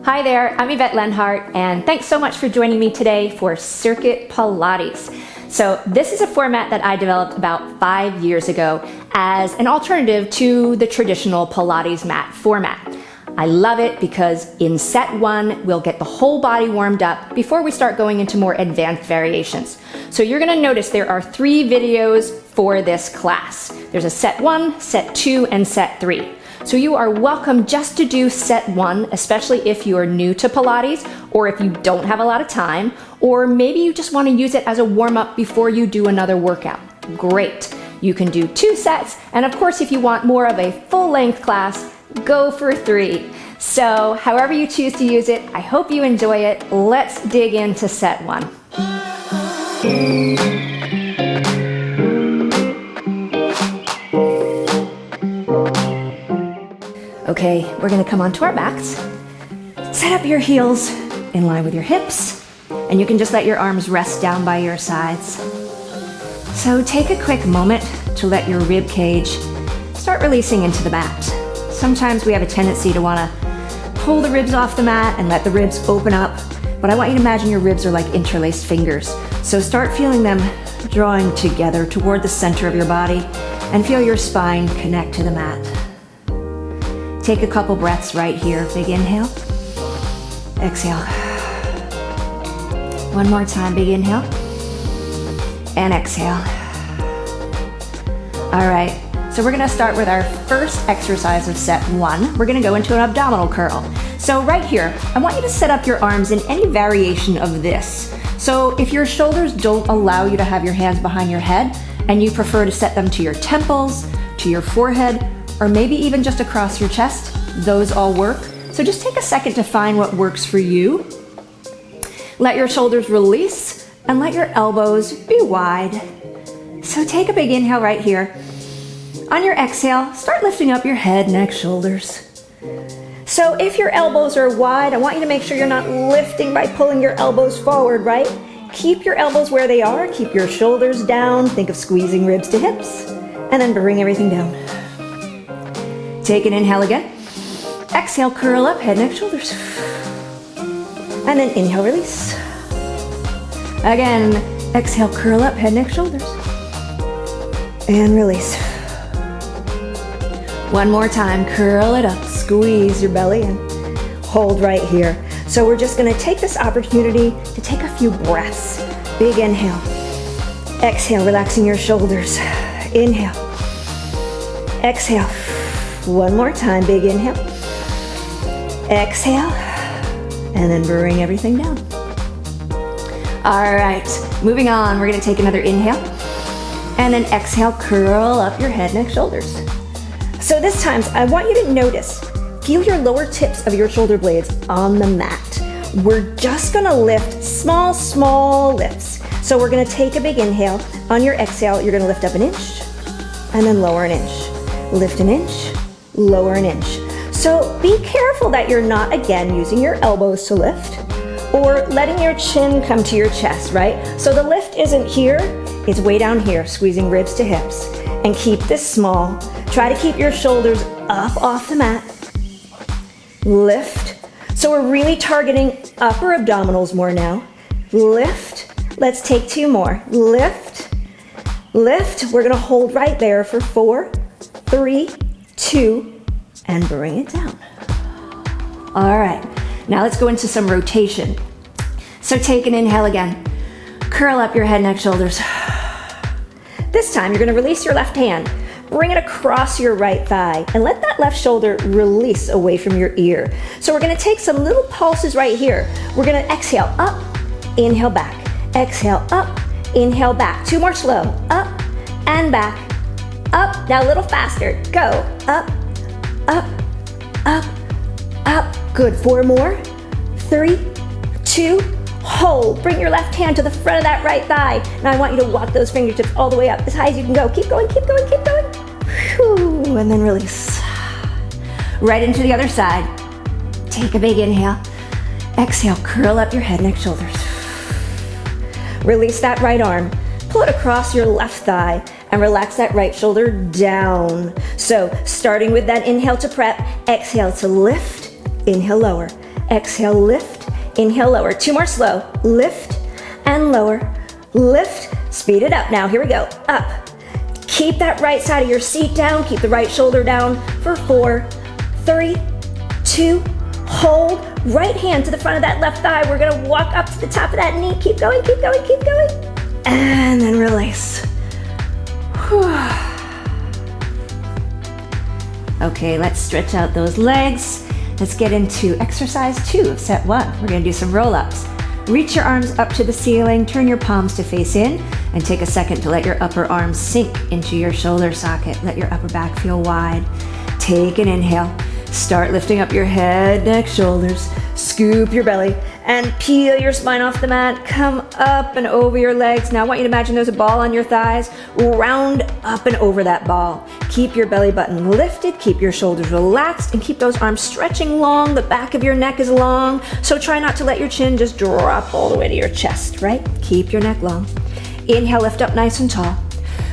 Hi there, I'm Yvette Lenhart, and thanks so much for joining me today for Circuit Pilates. So this is a format that I developed about 5 years ago as an alternative to the traditional Pilates mat format. I love it because in set one, we'll get the whole body warmed up before we start going into more advanced variations. So you're gonna notice there are 3 videos for this class. There's a set 1, set 2, and set 3. So you are welcome just to do set 1, especially if you are new to Pilates or if you don't have a lot of time, or maybe you just want to use it as a warm-up before you do another workout. Great. You can do 2 sets, and of course if you want more of a full-length class, go for 3. So however you choose to use it, I hope you enjoy it. Let's dig into set 1. Okay, we're gonna come onto our backs. Set up your heels in line with your hips, and you can just let your arms rest down by your sides. So take a quick moment to let your rib cage start releasing into the mat. Sometimes we have a tendency to wanna pull the ribs off the mat and let the ribs open up, but I want you to imagine your ribs are like interlaced fingers. So start feeling them drawing together toward the center of your body and feel your spine connect to the mat. Take a couple breaths right here. Big inhale. Exhale. One more time. Big inhale. And exhale. All right. So we're gonna start with our first exercise of set 1. We're gonna go into an abdominal curl. So right here, I want you to set up your arms in any variation of this. So if your shoulders don't allow you to have your hands behind your head and you prefer to set them to your temples, to your forehead, or maybe even just across your chest, those all work. So just take a second to find what works for you. Let your shoulders release and let your elbows be wide. So take a big inhale right here. On your exhale, start lifting up your head, neck, shoulders. So if your elbows are wide, I want you to make sure you're not lifting by pulling your elbows forward, right? Keep your elbows where they are, keep your shoulders down, think of squeezing ribs to hips, and then bring everything down. Take an inhale again. Exhale, curl up, head, neck, shoulders. And then inhale, release. Again, exhale, curl up, head, neck, shoulders. And release. One more time, curl it up, squeeze your belly and hold right here. So we're just gonna take this opportunity to take a few breaths. Big inhale. Exhale, relaxing your shoulders. Inhale. Exhale. One more time, big inhale. Exhale, and then bring everything down. All right, moving on, we're gonna take another inhale, and then exhale, curl up your head, neck, shoulders. So this time, I want you to notice, feel your lower tips of your shoulder blades on the mat. We're just gonna lift small lifts. So we're gonna take a big inhale. On your exhale, you're gonna lift up an inch, and then lower an inch. Lift an inch, lower an inch. So be careful that you're not, again, using your elbows to lift or letting your chin come to your chest, right? So the lift isn't here, it's way down here, squeezing ribs to hips. And keep this small. Try to keep your shoulders up off the mat. Lift. So we're really targeting upper abdominals more now. Lift. Let's take 2 more. Lift. Lift. We're gonna hold right there for 4, 3, 2, and bring it down. All right, now let's go into some rotation. So take an inhale again. Curl up your head, neck, shoulders. This time you're gonna release your left hand. Bring it across your right thigh and let that left shoulder release away from your ear. So we're gonna take some little pulses right here. We're gonna exhale up, inhale back. Exhale up, inhale back. 2 more slow, up and back. Up, now a little faster. Go, up, up, up, up. Good, 4 more. 3, 2, hold. Bring your left hand to the front of that right thigh. Now I want you to walk those fingertips all the way up as high as you can go. Keep going, keep going, keep going. Whew, and then release. Right into the other side. Take a big inhale. Exhale, curl up your head, neck, shoulders. Release that right arm. Pull it across your left thigh and relax that right shoulder down. So starting with that inhale to prep, exhale to lift, inhale lower, exhale, lift, inhale, lower. 2 more slow, lift and lower, lift, speed it up. Now, here we go, up. Keep that right side of your seat down, keep the right shoulder down for 4, 3, 2, hold, right hand to the front of that left thigh. We're gonna walk up to the top of that knee. Keep going, keep going, keep going. And then release. Okay, let's stretch out those legs. Let's get into exercise 2 of set 1. We're gonna do some roll-ups. Reach your arms up to the ceiling, turn your palms to face in, and take a second to let your upper arms sink into your shoulder socket. Let your upper back feel wide. Take an inhale. Start lifting up your head, neck, shoulders. Scoop your belly and peel your spine off the mat. Come up and over your legs. Now I want you to imagine there's a ball on your thighs. Round up and over that ball. Keep your belly button lifted, keep your shoulders relaxed, and keep those arms stretching long. The back of your neck is long, so try not to let your chin just drop all the way to your chest, right? Keep your neck long. Inhale, lift up nice and tall.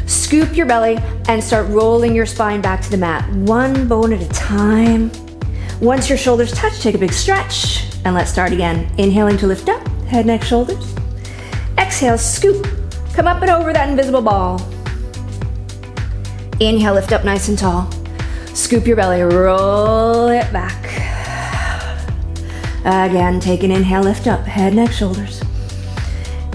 Scoop your belly and start rolling your spine back to the mat. One bone at a time. Once your shoulders touch, take a big stretch, and let's start again. Inhaling to lift up, head, neck, shoulders. Exhale, scoop. Come up and over that invisible ball. Inhale, lift up nice and tall. Scoop your belly, roll it back. Again, take an inhale, lift up, head, neck, shoulders.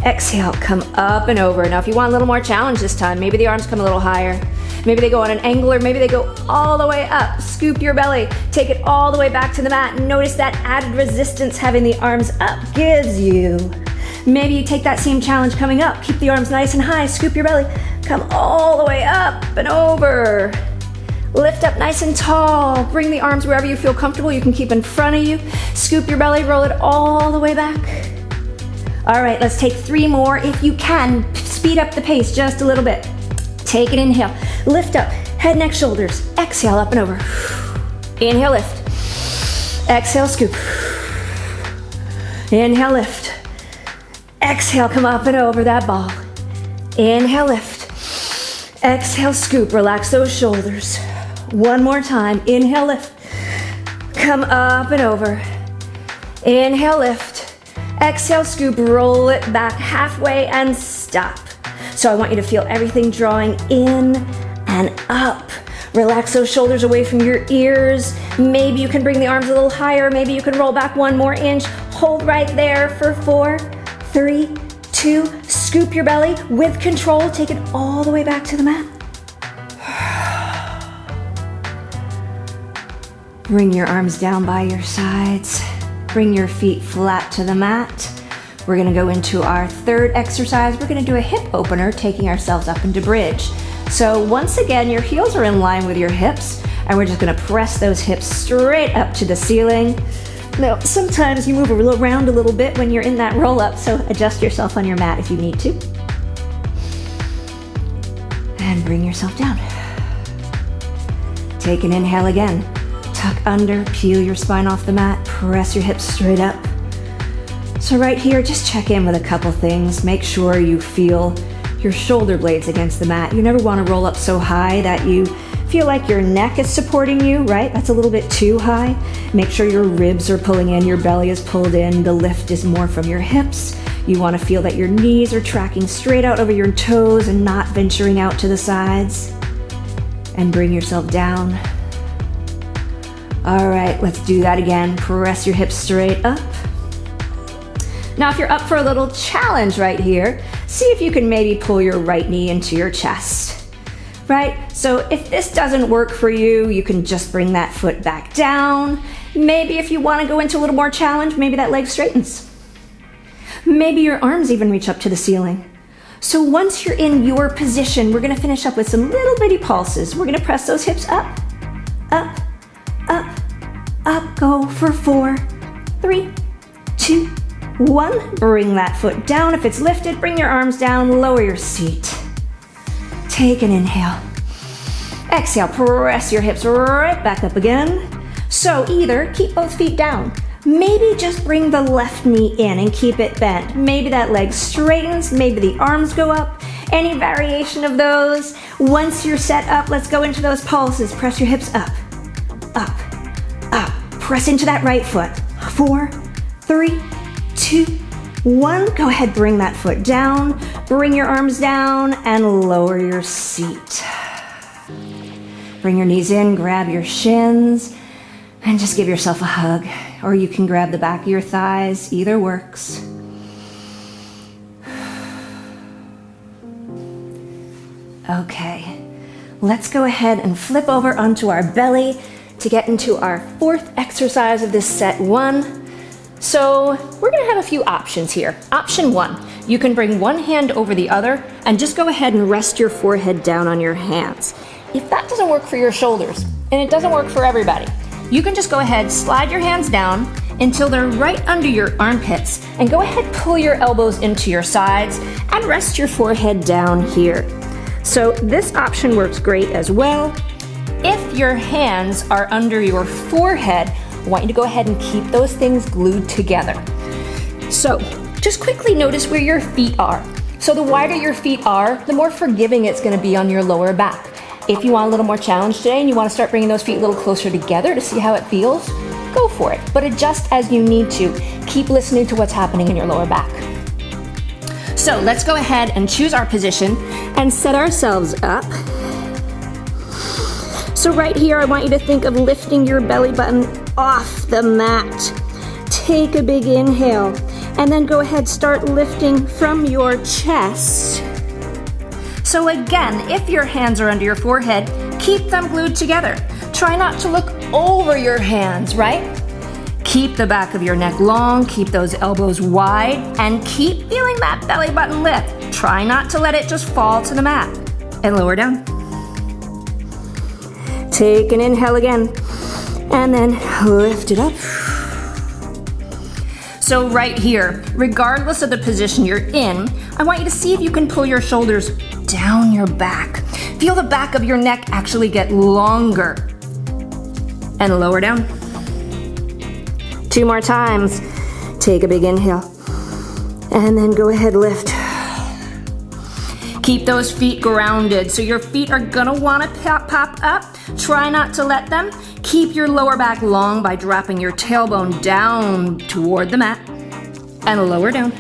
Exhale, come up and over. Now, if you want a little more challenge this time, maybe the arms come a little higher. Maybe they go on an angle, or maybe they go all the way up. Scoop your belly, take it all the way back to the mat. Notice that added resistance having the arms up gives you. Maybe you take that same challenge coming up. Keep the arms nice and high, scoop your belly, come all the way up and over. Lift up nice and tall. Bring the arms wherever you feel comfortable. You can keep in front of you. Scoop your belly, roll it all the way back. All right, let's take 3 more. If you can, speed up the pace just a little bit. Take an inhale, lift up, head, neck, shoulders. Exhale, up and over. Inhale, lift. Exhale, scoop. Inhale, lift. Exhale, come up and over that ball. Inhale, lift. Exhale, scoop, relax those shoulders. One more time, inhale, lift. Come up and over. Inhale, lift. Exhale, scoop, roll it back halfway and stop. So I want you to feel everything drawing in and up. Relax those shoulders away from your ears. Maybe you can bring the arms a little higher. Maybe you can roll back 1 more inch. Hold right there for 4, 3, 2. Scoop your belly with control. Take it all the way back to the mat. Bring your arms down by your sides. Bring your feet flat to the mat. We're gonna go into our 3rd exercise. We're gonna do a hip opener, taking ourselves up into bridge. So once again, your heels are in line with your hips, and we're just gonna press those hips straight up to the ceiling. Now, sometimes you move around a little bit when you're in that roll up, so adjust yourself on your mat if you need to. And bring yourself down. Take an inhale again. Tuck under, peel your spine off the mat, press your hips straight up. So right here, just check in with a couple things. Make sure you feel your shoulder blades against the mat. You never want to roll up so high that you feel like your neck is supporting you, right? That's a little bit too high. Make sure your ribs are pulling in, your belly is pulled in, the lift is more from your hips. You want to feel that your knees are tracking straight out over your toes and not venturing out to the sides. And bring yourself down. All right, let's do that again. Press your hips straight up. Now, if you're up for a little challenge right here, see if you can maybe pull your right knee into your chest, right? So if this doesn't work for you, you can just bring that foot back down. Maybe if you want to go into a little more challenge, maybe that leg straightens. Maybe your arms even reach up to the ceiling. So once you're in your position, we're going to finish up with some little bitty pulses. We're going to press those hips up, up, up, up. Go for 4, 3, 2, 1. Bring that foot down. If it's lifted, bring your arms down, lower your seat. Take an inhale. Exhale, press your hips right back up again. So either keep both feet down. Maybe just bring the left knee in and keep it bent. Maybe that leg straightens, maybe the arms go up. Any variation of those. Once you're set up, let's go into those pulses. Press your hips up, up, up. Press into that right foot. 4, 3, 2, 1. Go ahead, bring that foot down, bring your arms down, and lower your seat. Bring your knees in, grab your shins, and just give yourself a hug. Or you can grab the back of your thighs, either works. Okay, let's go ahead and flip over onto our belly to get into our fourth exercise of this set 1. So we're gonna have a few options here. Option 1, you can bring one hand over the other and just go ahead and rest your forehead down on your hands. If that doesn't work for your shoulders, and it doesn't work for everybody, you can just go ahead, slide your hands down until they're right under your armpits, and go ahead, pull your elbows into your sides and rest your forehead down here. So this option works great as well. If your hands are under your forehead, I want you to go ahead and keep those things glued together. So just quickly notice where your feet are. So the wider your feet are, the more forgiving it's going to be on your lower back. If you want a little more challenge today and you want to start bringing those feet a little closer together to see how it feels, go for it. But adjust as you need to. Keep listening to what's happening in your lower back. So let's go ahead and choose our position and set ourselves up. So right here, I want you to think of lifting your belly button off the mat. Take a big inhale, and then go ahead, start lifting from your chest. So again, if your hands are under your forehead, keep them glued together. Try not to look over your hands, right? Keep the back of your neck long, keep those elbows wide, and keep feeling that belly button lift. Try not to let it just fall to the mat. And lower down. Take an inhale again, and then lift it up. So right here, regardless of the position you're in, I want you to see if you can pull your shoulders down your back. Feel the back of your neck actually get longer. And lower down. 2 more times. Take a big inhale, and then go ahead, lift. Keep those feet grounded. So your feet are gonna wanna pop up. Try not to let them. Keep your lower back long by dropping your tailbone down toward the mat and lower down.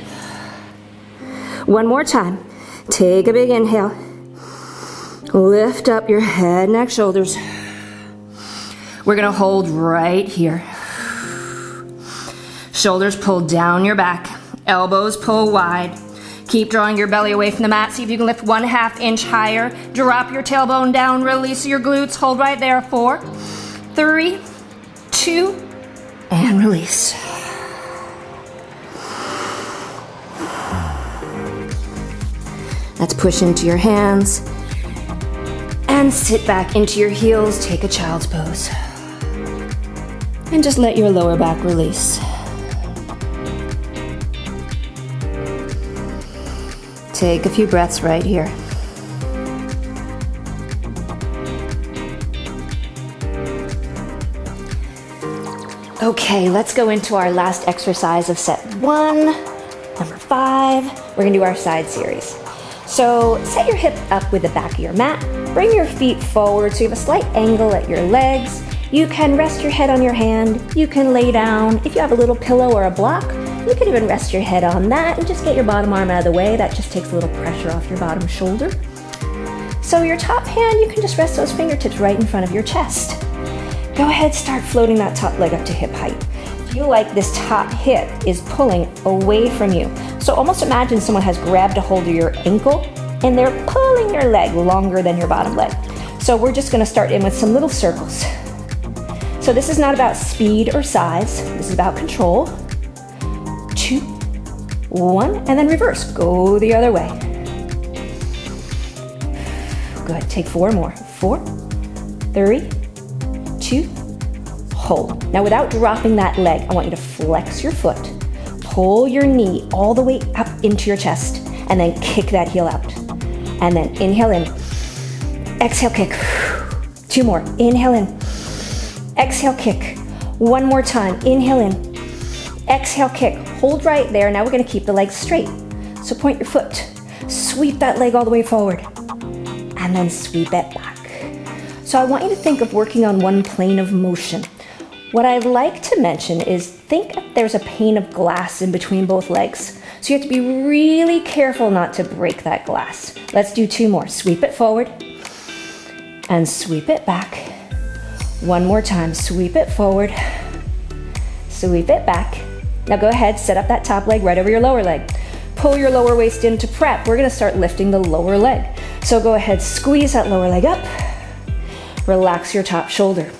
1 more time. Take a big inhale. Lift up your head, neck, shoulders. We're gonna hold right here. Shoulders pull down your back. Elbows pull wide. Keep drawing your belly away from the mat. See if you can lift 1/2 inch higher. Drop your tailbone down, release your glutes. Hold right there. 4, 3, 2, and release. Let's push into your hands and sit back into your heels. Take a child's pose. And just let your lower back release. Take a few breaths right here. Okay, let's go into our last exercise of set 1, number 5. We're gonna do our side series. So set your hip up with the back of your mat. Bring your feet forward so you have a slight angle at your legs. You can rest your head on your hand. You can lay down. If you have a little pillow or a block, you can even rest your head on that and just get your bottom arm out of the way. That just takes a little pressure off your bottom shoulder. So your top hand, you can just rest those fingertips right in front of your chest. Go ahead, start floating that top leg up to hip height. Feel like this top hip is pulling away from you. So almost imagine someone has grabbed a hold of your ankle and they're pulling your leg longer than your bottom leg. So we're just gonna start in with some little circles. So this is not about speed or size. This is about control. 2, 1, and then reverse. Go the other way. Good, take 4 more. 4, 3, 2, hold. Now without dropping that leg, I want you to flex your foot, pull your knee all the way up into your chest, and then kick that heel out. And then inhale in, exhale, kick. 2 more, inhale in, exhale, kick. 1 more time, inhale in, exhale, kick. Hold right there. Now we're gonna keep the legs straight. So point your foot, sweep that leg all the way forward, and then sweep it back. So I want you to think of working on one plane of motion. What I'd like to mention is think if there's a pane of glass in between both legs. So you have to be really careful not to break that glass. Let's do 2 more. Sweep it forward and sweep it back. One more time. Sweep it forward, sweep it back. Now go ahead, set up that top leg right over your lower leg. Pull your lower waist in to prep. We're gonna start lifting the lower leg. So go ahead, squeeze that lower leg up. Relax your top shoulder.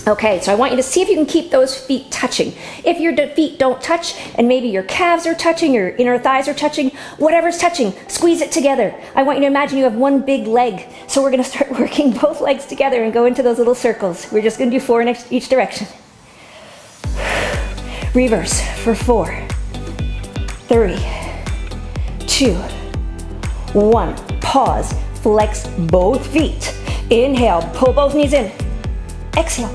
Okay, so I want you to see if you can keep those feet touching. If your feet don't touch, and maybe your calves are touching, your inner thighs are touching, whatever's touching, squeeze it together. I want you to imagine you have one big leg. So we're gonna start working both legs together and go into those little circles. We're just gonna do 4 in each direction. Reverse for 4, 3, 2, 1. Pause, flex both feet. Inhale, pull both knees in. Exhale.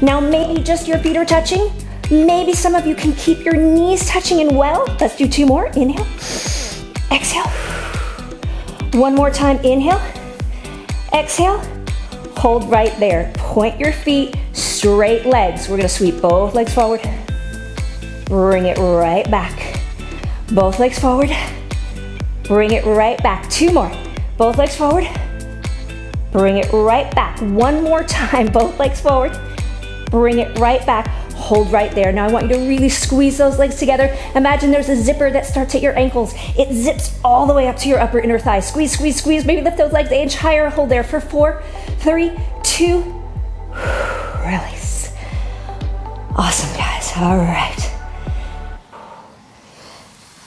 Now maybe just your feet are touching. Maybe some of you can keep your knees touching and well. Let's do 2 more. Inhale. Exhale. One more time. Inhale. Exhale. Hold right there. Point your feet, straight legs. We're gonna sweep both legs forward. Bring it right back. Both legs forward. Bring it right back. 2 more. Both legs forward. Bring it right back. One more time. Both legs forward. Bring it right back. Hold right there. Now I want you to really squeeze those legs together. Imagine there's a zipper that starts at your ankles. It zips all the way up to your upper inner thigh. Squeeze, squeeze, squeeze. Maybe lift those legs an inch higher. Hold there for 4, 3, 2. Release. Awesome, guys. All right.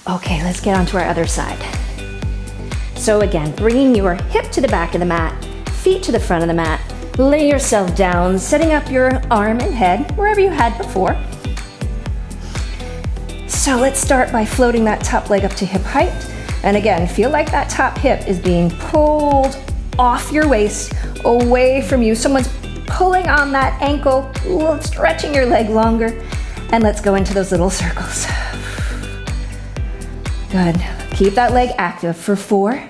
Okay, let's get on to our other side. So again, bringing your hip to the back of the mat, feet to the front of the mat, lay yourself down, setting up your arm and head wherever you had before. So let's start by floating that top leg up to hip height. And again, feel like that top hip is being pulled off your waist, away from you. Someone's pulling on that ankle, stretching your leg longer. And let's go into those little circles. Good. Keep that leg active for 4,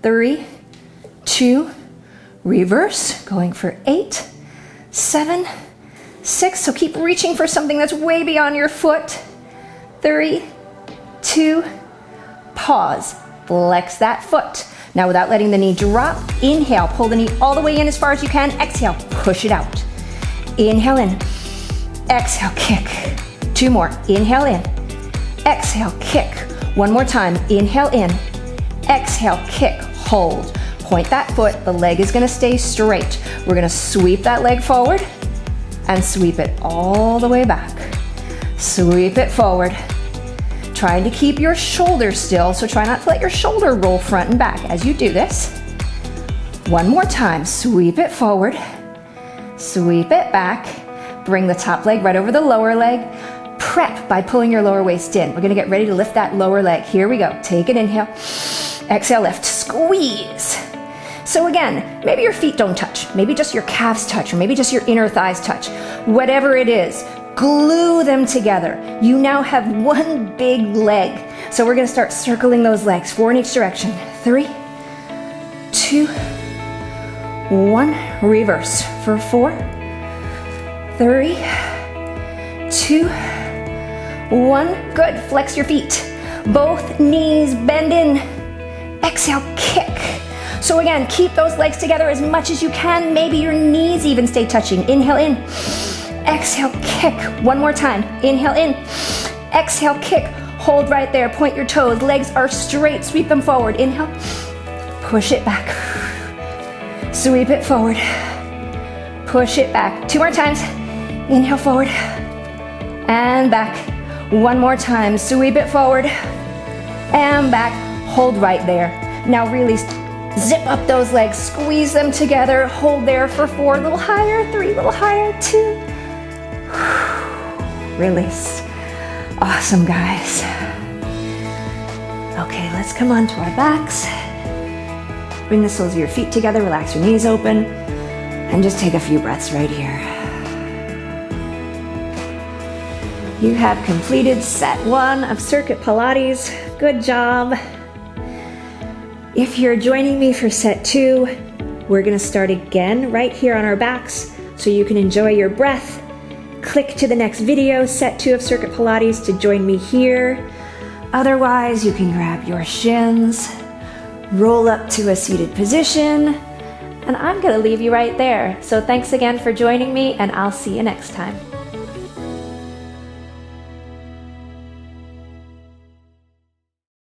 3, 2, reverse, going for 8, 7, 6. So keep reaching for something that's way beyond your foot. 3, 2, pause. Flex that foot. Now without letting the knee drop, inhale, pull the knee all the way in as far as you can. Exhale, push it out. Inhale in. Exhale, kick. 2 more. Inhale in. Exhale, kick. One more time. Inhale in. Exhale, kick. Hold. Point that foot. The leg is going to stay straight. We're going to sweep that leg forward and sweep it all the way back. Sweep it forward. Trying to keep your shoulder still, so try not to let your shoulder roll front and back as you do this. One more time. Sweep it forward. Sweep it back. Bring the top leg right over the lower leg. Prep by pulling your lower waist in. We're gonna get ready to lift that lower leg. Here we go. Take an inhale. Exhale, lift. Squeeze. So again, maybe your feet don't touch. Maybe just your calves touch, or maybe just your inner thighs touch. Whatever it is, glue them together. You now have one big leg. So we're gonna start circling those legs, 4 in each direction. 3, 2, 1. Reverse for 4, 3, 2, 1. Good. Flex your feet. Both knees bend in. Exhale, kick. So again, keep those legs together as much as you can. Maybe your knees even stay touching. Inhale in. Exhale, kick. One more time. Inhale in. Exhale, kick. Hold right there. Point your toes. Legs are straight. Sweep them forward. Inhale. Push it back. Sweep it forward. Push it back. 2 more times. Inhale forward. And back. One more time. Sweep it forward. And back. Hold right there. Now really zip up those legs. Squeeze them together. Hold there for 4. A little higher. 3. A little higher. 2. Release. Awesome, guys. Okay, let's come on to our backs. Bring the soles of your feet together, relax your knees open, and just take a few breaths right here. You have completed set 1 of Circuit Pilates. Good job. If you're joining me for set 2, we're gonna start again right here on our backs. so you can enjoy your breath. Click to the next video, set 2 of Circuit Pilates, to join me here. Otherwise, you can grab your shins, roll up to a seated position, and I'm gonna leave you right there. So thanks again for joining me, and I'll see you next time.